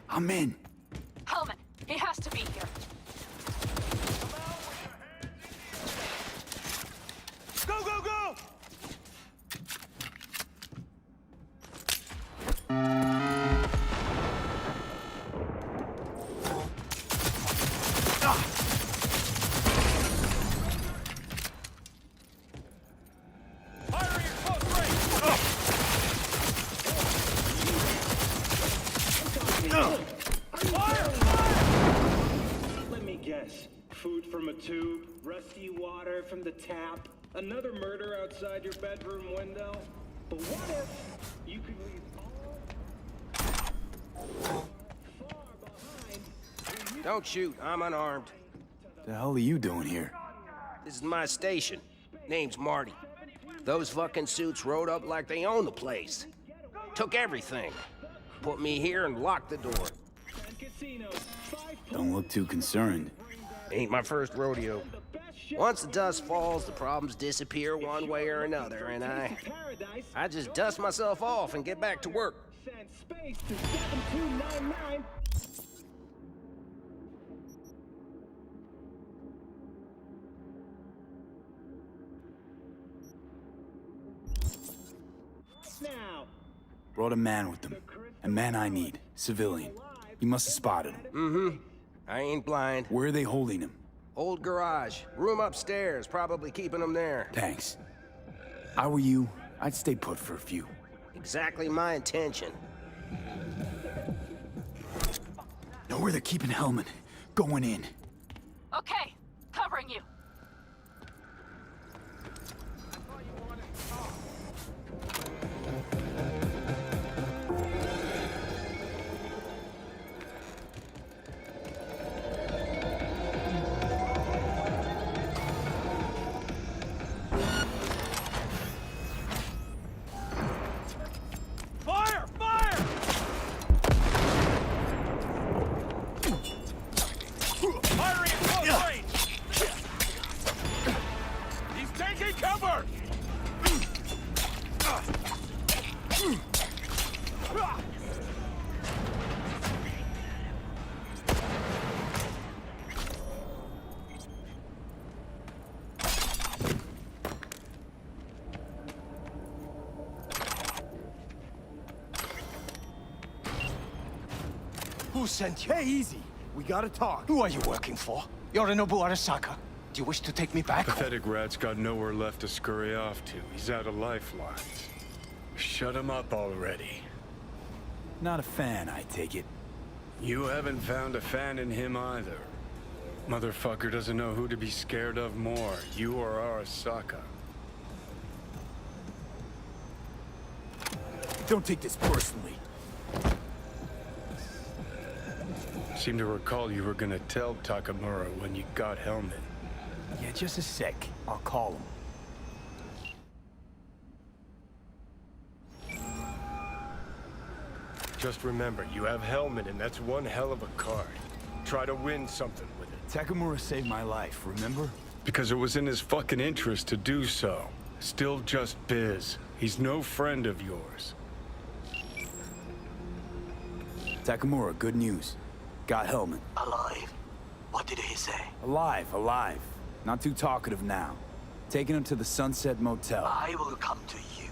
I'm in. Hellman, he has to be here. Go, go, go! Firing at close range! Fire! Let me guess. Food from a tube, rusty water from the tap, another murder outside your bedroom window. But what if you could leave all far behind? Don't shoot, I'm unarmed. The hell are you doing here? This is my station. Name's Marty. Those fucking suits rode up like they own the place. Took everything. Put me here and locked the door. Don't look too concerned. Ain't my first rodeo. Once the dust falls, the problems disappear one way or another, and I just dust myself off and get back to work. Send space to 7299. Now, Brought a man with them. A man I need. Civilian. You must have spotted him. Mm-hmm. I ain't blind. Where are they holding him? Old garage. Room upstairs. Probably keeping him there. Thanks. If I were you, I'd stay put for a few. Exactly my intention. Know where they're keeping Hellman. Going in. Okay, covering you. Fire! Fire! Firing at close range! He's taking cover! Who sent you? Hey, easy. We gotta talk. Who are you working for? Yorinobu Arasaka. Do you wish to take me back? Pathetic rat's got nowhere left to scurry off to. He's out of lifelines. Shut him up already. Not a fan, I take it. You haven't found a fan in him either. Motherfucker doesn't know who to be scared of more, you or Arasaka. Don't take this personally. Seem to recall you were gonna tell Takamura when you got Hellman. Yeah, just a sec. I'll call him. Just remember, you have Hellman and that's one hell of a card. Try to win something with it. Takamura saved my life, remember? Because it was in his fucking interest to do so. Still just biz. He's no friend of yours. Takamura, good news. Got Hellman. Alive. What did he say? Alive, alive. Not too talkative now. Taking him to the Sunset Motel. I will come to you.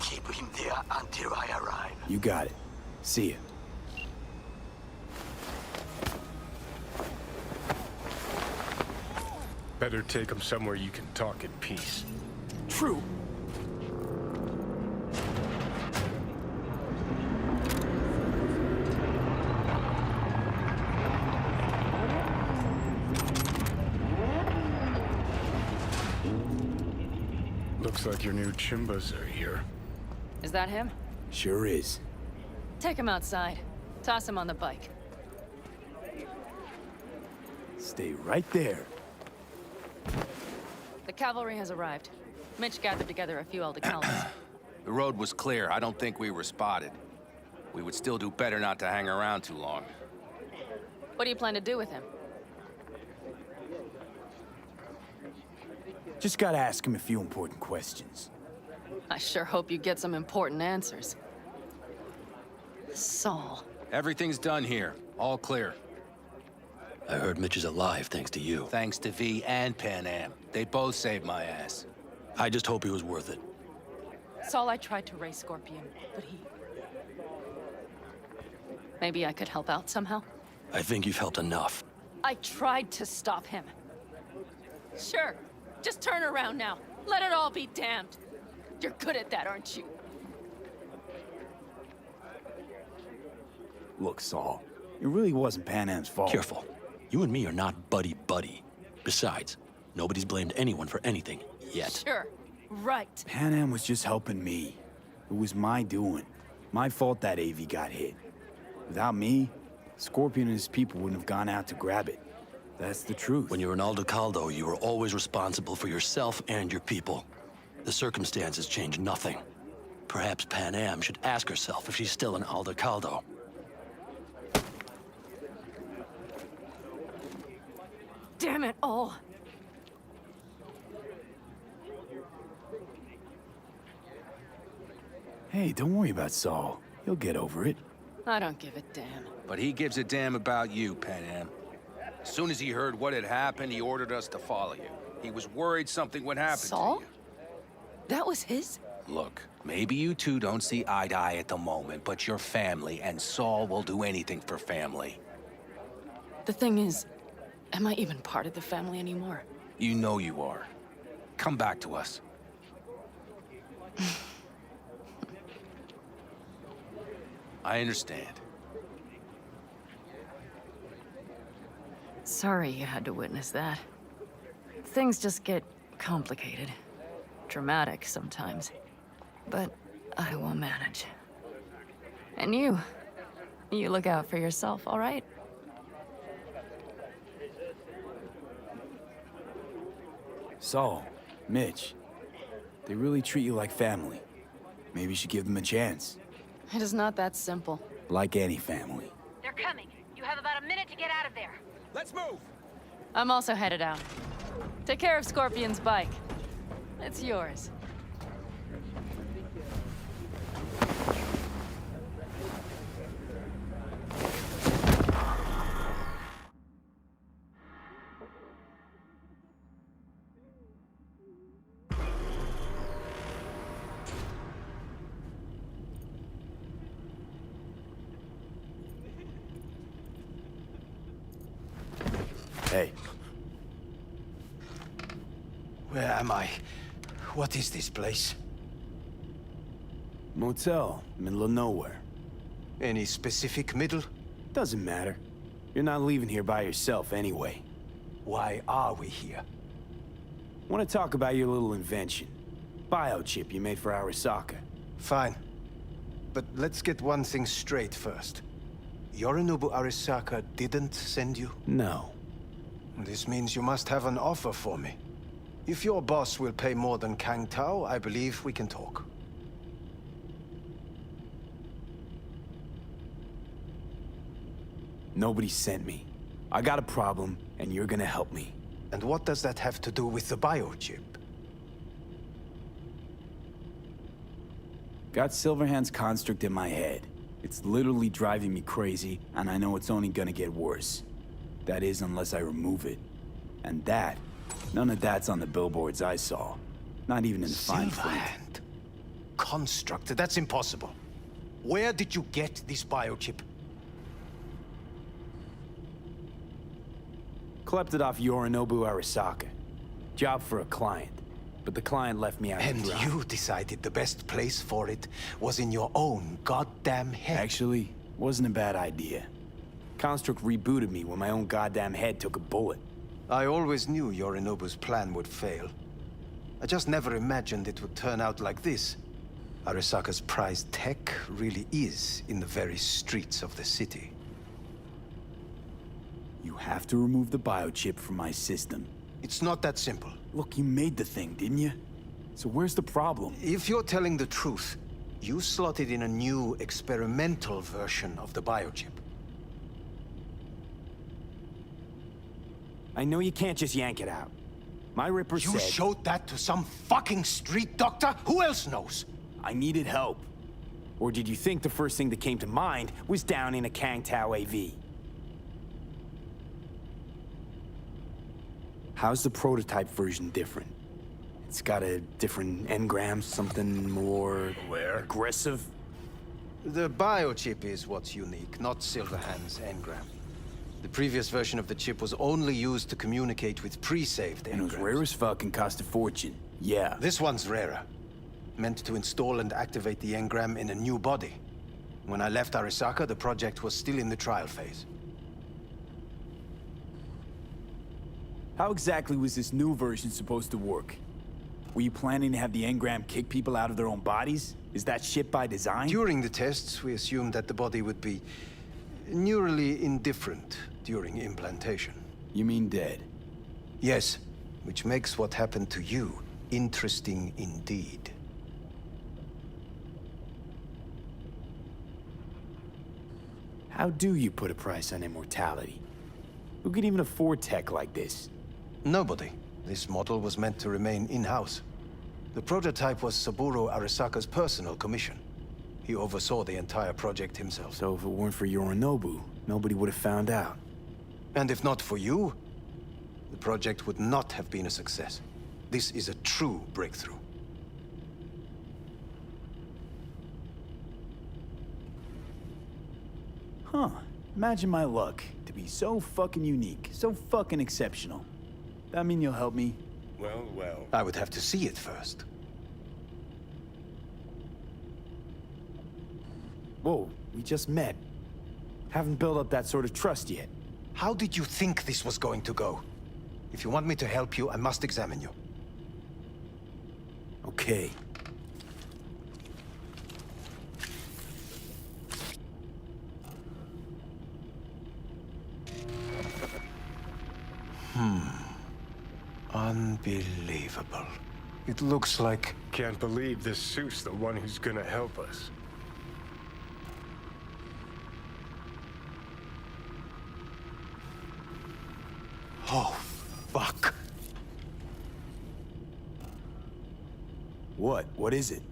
Keep him there until I arrive. You got it. See ya. Better take him somewhere you can talk in peace. True. Looks like your new Chimbas are here. Is that him? Sure is. Take him outside. Toss him on the bike. Stay right there. The cavalry has arrived. Mitch gathered together a few Aldecaldos. The road was clear. I don't think we were spotted. We would still do better not to hang around too long. What do you plan to do with him? Just gotta ask him a few important questions. I sure hope you get some important answers. Saul. Everything's done here. All clear. I heard Mitch is alive thanks to you. Thanks to V and Pan Am. They both saved my ass. I just hope he was worth it. Saul, I tried to raise Scorpion, but he... Maybe I could help out somehow? I think you've helped enough. I tried to stop him. Sure. Just turn around now. Let it all be damned. You're good at that, aren't you? Look, Saul, it really wasn't Pan Am's fault. Careful. You and me are not buddy-buddy. Besides, nobody's blamed anyone for anything, yet. Sure. Right. Pan Am was just helping me. It was my doing. My fault that AV got hit. Without me, Scorpion and his people wouldn't have gone out to grab it. That's the truth. When you're an Aldecaldo, you are always responsible for yourself and your people. The circumstances change nothing. Perhaps Pan Am should ask herself if she's still an Aldecaldo. Damn it all. Hey, don't worry about Saul. He'll get over it. I don't give a damn. But he gives a damn about you, Pan Am. As soon as he heard what had happened, he ordered us to follow you. He was worried something would happen Saul? to you. That was his? Look, maybe you two don't see eye to eye at the moment, but you're family, and Saul will do anything for family. The thing is, am I even part of the family anymore? You know you are. Come back to us. I understand. Sorry you had to witness that. Things just get complicated. Dramatic sometimes. But I will manage. And you look out for yourself, all right? Saul, Mitch, they really treat you like family. Maybe you should give them a chance. It is not that simple. Like any family. They're coming. You have about a minute to get out of there. Let's move! I'm also headed out. Take care of Scorpion's bike. It's yours. Hey, Where am I? What is this place? motel, middle of nowhere. Any specific middle? Doesn't matter. You're not leaving here by yourself anyway. Why are we here? Want to talk about your little invention. Biochip you made for Arasaka. Fine. But let's get one thing straight first. Yorinobu Arasaka didn't send you? No. This means you must have an offer for me. If your boss will pay more than Kang Tao, I believe we can talk. Nobody sent me. I got a problem, and you're gonna help me. And what does that have to do with the biochip? Got Silverhand's construct in my head. It's literally driving me crazy, and I know it's only gonna get worse. That is, unless I remove it. And that, none of that's on the billboards I saw. Not even in the fine print. Silverhand. Construct, that's impossible. Where did you get this biochip? Klept it off Yorinobu Arasaka. Job for a client. But the client left me out And to dry. you decided the best place for it was in your own goddamn head. Actually, wasn't a bad idea. Construct rebooted me when my own goddamn head took a bullet. I always knew Yorinobu's plan would fail. I just never imagined it would turn out like this. Arasaka's prized tech really is in the very streets of the city. You have to remove the biochip from my system. It's not that simple. Look, you made the thing, didn't you? So where's the problem? If you're telling the truth, you slotted in a new experimental version of the biochip. I know you can't just yank it out. My Ripper You said... showed that to some fucking street doctor? Who else knows? I needed help. Or did you think the first thing that came to mind was down in a Kang Tao AV? How's the prototype version different? It's got a different engram, something more... aggressive? The biochip is what's unique, not Silverhand's engram. The previous version of the chip was only used to communicate with pre-saved engrams. And it was rare as fuck and cost a fortune. Yeah. This one's rarer. Meant to install and activate the engram in a new body. When I left Arasaka, the project was still in the trial phase. How exactly was this new version supposed to work? Were you planning to have the engram kick people out of their own bodies? Is that shit by design? During the tests, we assumed that the body would be neurally indifferent during implantation. You mean dead? Yes, which makes what happened to you interesting indeed. How do you put a price on immortality? Who could even afford tech like this? Nobody. This model was meant to remain in-house. The prototype was Saburo Arasaka's personal commission. He oversaw the entire project himself. So if it weren't for Yorinobu, nobody would have found out. And if not for you, the project would not have been a success. This is a true breakthrough. Huh. Imagine my luck. To be so fucking unique, so fucking exceptional. That mean you'll help me? Well, well. I would have to see it first. Whoa, we just met. Haven't built up that sort of trust yet. How did you think this was going to go? If you want me to help you, I must examine you. Okay. Unbelievable. It looks like... Can't believe this suit's the one who's gonna help us. Oh, fuck. What? What is it?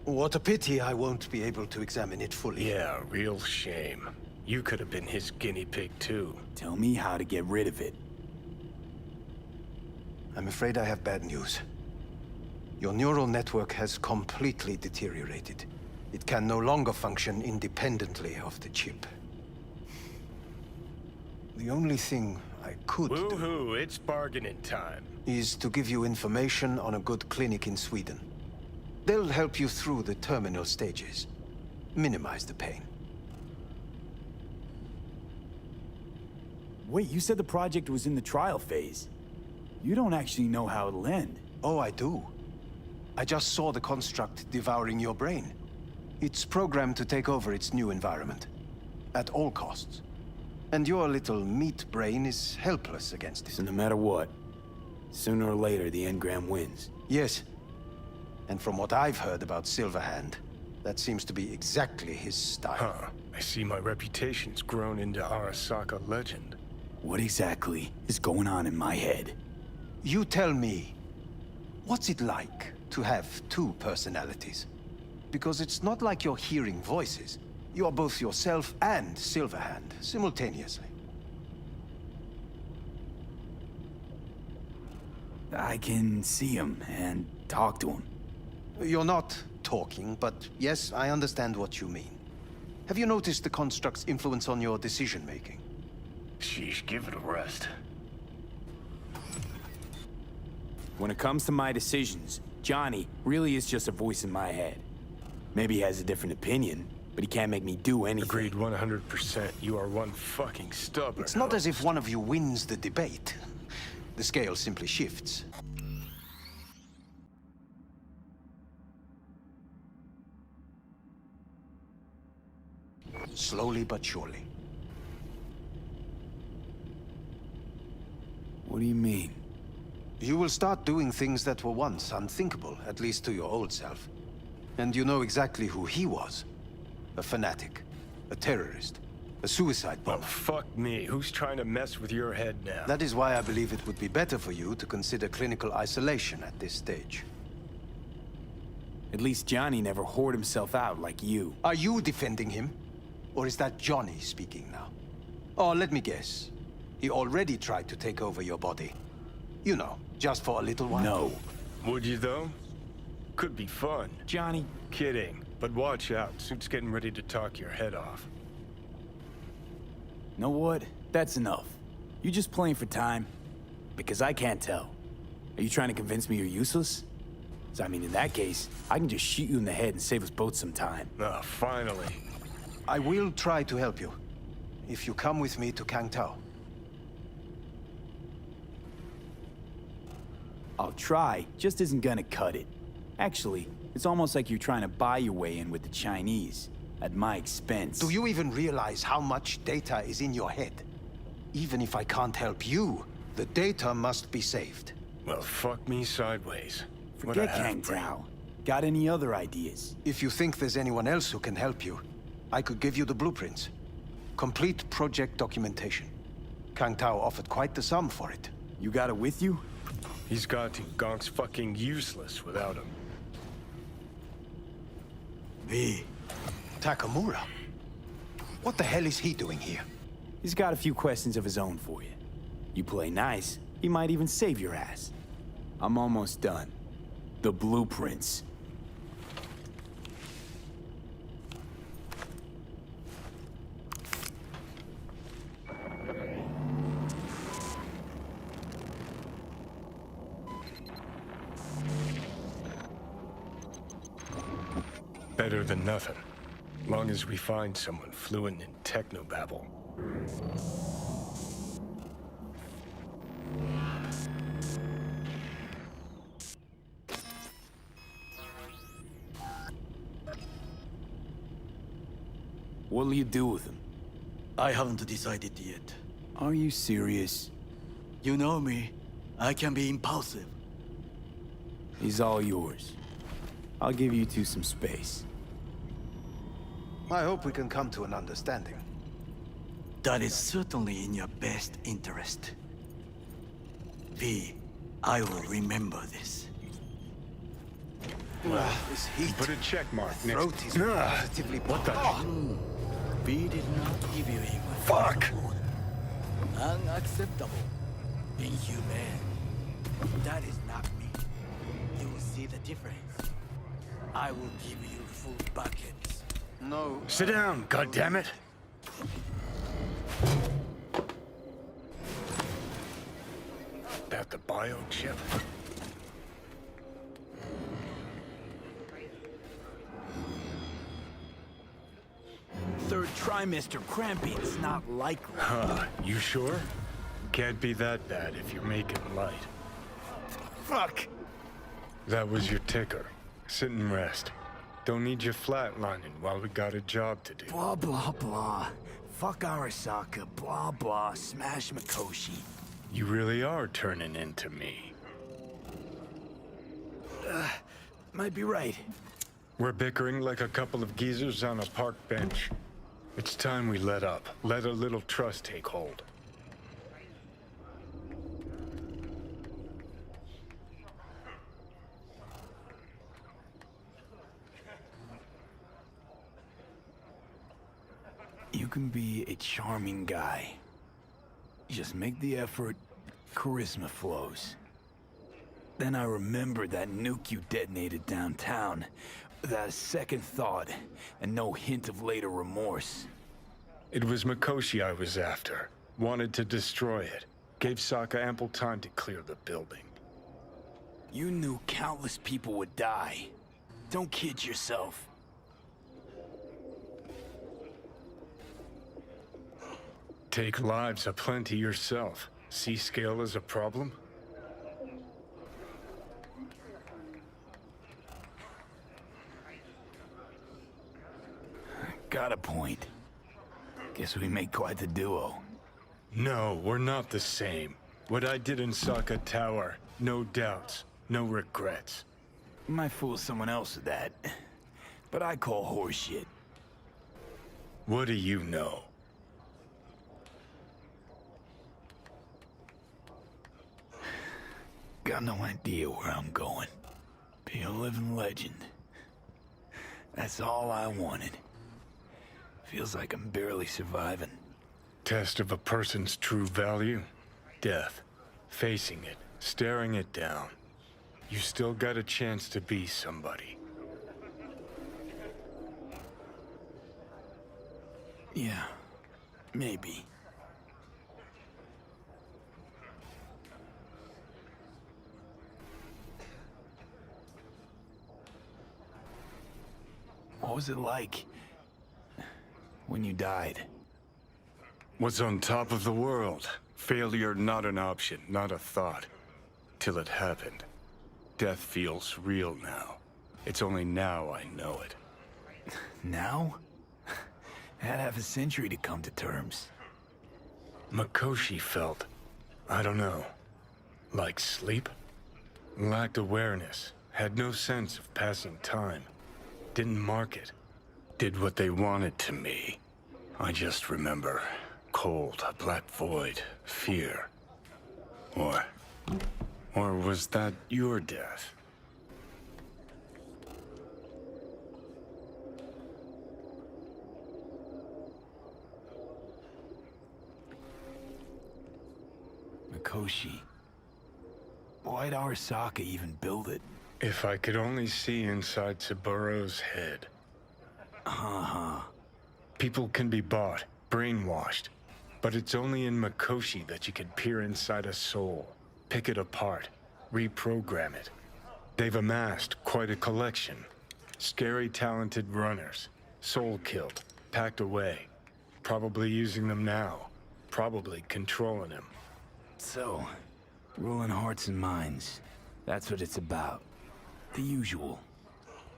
What a pity I won't be able to examine it fully. Yeah, real shame. You could have been his guinea pig too. Tell me how to get rid of it. I'm afraid I have bad news. Your neural network has completely deteriorated. It can no longer function independently of the chip. The only thing I could do Woo-hoo, it's bargaining time. is to give you information on a good clinic in Sweden. They'll help you through the terminal stages. Minimize the pain. Wait, you said the project was in the trial phase. You don't actually know how it'll end. Oh, I do. I just saw the construct devouring your brain. It's programmed to take over its new environment. At all costs. And your little meat brain is helpless against it. So no matter what, sooner or later the engram wins. Yes. And from what I've heard about Silverhand, that seems to be exactly his style. Huh. I see my reputation's grown into Arasaka legend. What exactly is going on in my head? You tell me, what's it like to have two personalities? Because it's not like you're hearing voices. You're both yourself and Silverhand, simultaneously. I can see him and talk to him. You're not talking, but yes, I understand what you mean. Have you noticed the construct's influence on your decision-making? Sheesh, give it a rest. When it comes to my decisions, Johnny really is just a voice in my head. Maybe he has a different opinion, but he can't make me do anything. Agreed 100%. You are one fucking stubborn. It's not as if one of you wins the debate. The scale simply shifts. slowly but surely. What do you mean? You will start doing things that were once unthinkable, at least to your old self. And you know exactly who he was. A fanatic, a terrorist, a suicide bomber. Well, fuck me. Who's trying to mess with your head now? That is why I believe it would be better for you to consider clinical isolation at this stage. At least Johnny never whored himself out like you. Are you defending him? Or is that Johnny speaking now? Oh, let me guess. He already tried to take over your body. You know, just for a little while. No. Would you, though? Could be fun. Johnny. Kidding. But watch out. Suit's getting ready to talk your head off. Know what? That's enough. You just playing for time? Because I can't tell. Are you trying to convince me you're useless? So, I mean, in that case, I can just shoot you in the head and save us both some time. Ah, finally. I will try to help you. If you come with me to Kangtao. I'll try, just isn't gonna cut it. Actually, it's almost like you're trying to buy your way in with the Chinese, at my expense. Do you even realize how much data is in your head? Even if I can't help you, the data must be saved. Well, fuck me sideways. Forget Kangtao. Got any other ideas? If you think there's anyone else who can help you, I could give you the blueprints. Complete project documentation. Kangtao offered quite the sum for it. You got it with you? He's got to. Gonk's fucking useless without him. V. Takamura? What the hell is he doing here? He's got a few questions of his own for you. You play nice, he might even save your ass. I'm almost done. The blueprints. Better than nothing. Long as we find someone fluent in technobabble. What'll you do with him? I haven't decided yet. Are you serious? You know me. I can be impulsive. He's all yours. I'll give you two some space. I hope we can come to an understanding. That is certainly in your best interest. V, I will remember this. This heat. Put a check mark next. Throat is positively What the? V did not give you even Fuck! food. Unacceptable. Inhumane. That is not me. You will see the difference. I will give you full buckets. No. Sit down, goddammit! That the biochip? Third trimester cramping's not likely. Huh, you sure? Can't be that bad if you're making light. Fuck! That was your ticker. Sit and rest. Don't need you flatlining while we got a job to do. Blah, blah, blah. Fuck Arasaka, blah, blah, smash Mikoshi. You really are turning into me. Might be right. We're bickering like a couple of geezers on a park bench. It's time we let up. Let a little trust take hold. You can be a charming guy. Just make the effort, charisma flows. Then I remembered that nuke you detonated downtown, without a second thought, and no hint of later remorse. It was Mikoshi I was after. Wanted to destroy it. Gave Saka ample time to clear the building. You knew countless people would die. Don't kid yourself. Take lives aplenty yourself. See scale as a problem? Got a point. Guess we make quite the duo. No, we're not the same. What I did in Saka Tower, no doubts, no regrets. You might fool someone else with that, but I call horseshit. What do you know? Got no idea where I'm going. Be a living legend. That's all I wanted. Feels like I'm barely surviving. Test of a person's true value? Death. Facing it, staring it down. You still got a chance to be somebody. Yeah, maybe. What was it like when you died? Was on top of the world. Failure not an option, not a thought. Till it happened. Death feels real now. It's only now I know it. Now? I had half a century to come to terms. Mikoshi felt, I don't know, like sleep? Lacked awareness, had no sense of passing time. Didn't mark it. Did what they wanted to me. I just remember cold, a black void, fear. Or was that your death? Mikoshi. Why'd Arasaka even build it? If I could only see inside Saburo's head. People can be bought, brainwashed. But it's only in Mikoshi that you can peer inside a soul, pick it apart, reprogram it. They've amassed quite a collection. Scary, talented runners, soul-killed, packed away. Probably using them now, probably controlling them. So, ruling hearts and minds. That's what it's about. The usual.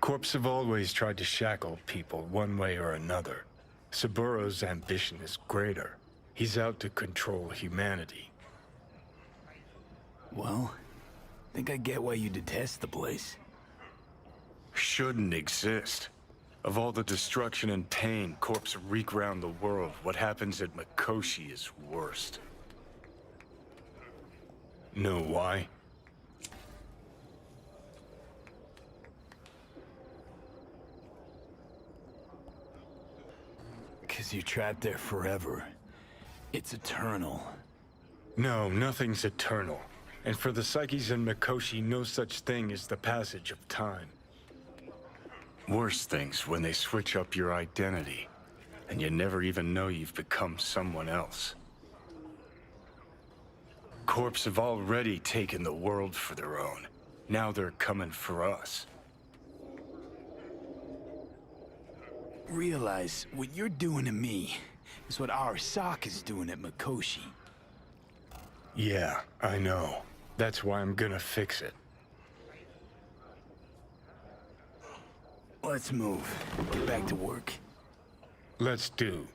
Corps have always tried to shackle people one way or another. Saburo's ambition is greater. He's out to control humanity. Well, think I get why you detest the place. Shouldn't exist. Of all the destruction and pain Corps wreak round the world, what happens at Mikoshi is worst. Know why? 'Cause you're trapped there forever. It's eternal. No, nothing's eternal. And for the psyches in Mikoshi, no such thing as the passage of time. Worse things when they switch up your identity, and you never even know you've become someone else. Corps have already taken the world for their own. Now they're coming for us. Realize what you're doing to me is what Arasaka's doing at Mikoshi. Yeah, I know. That's why I'm gonna fix it. Let's move. Get back to work. Let's do.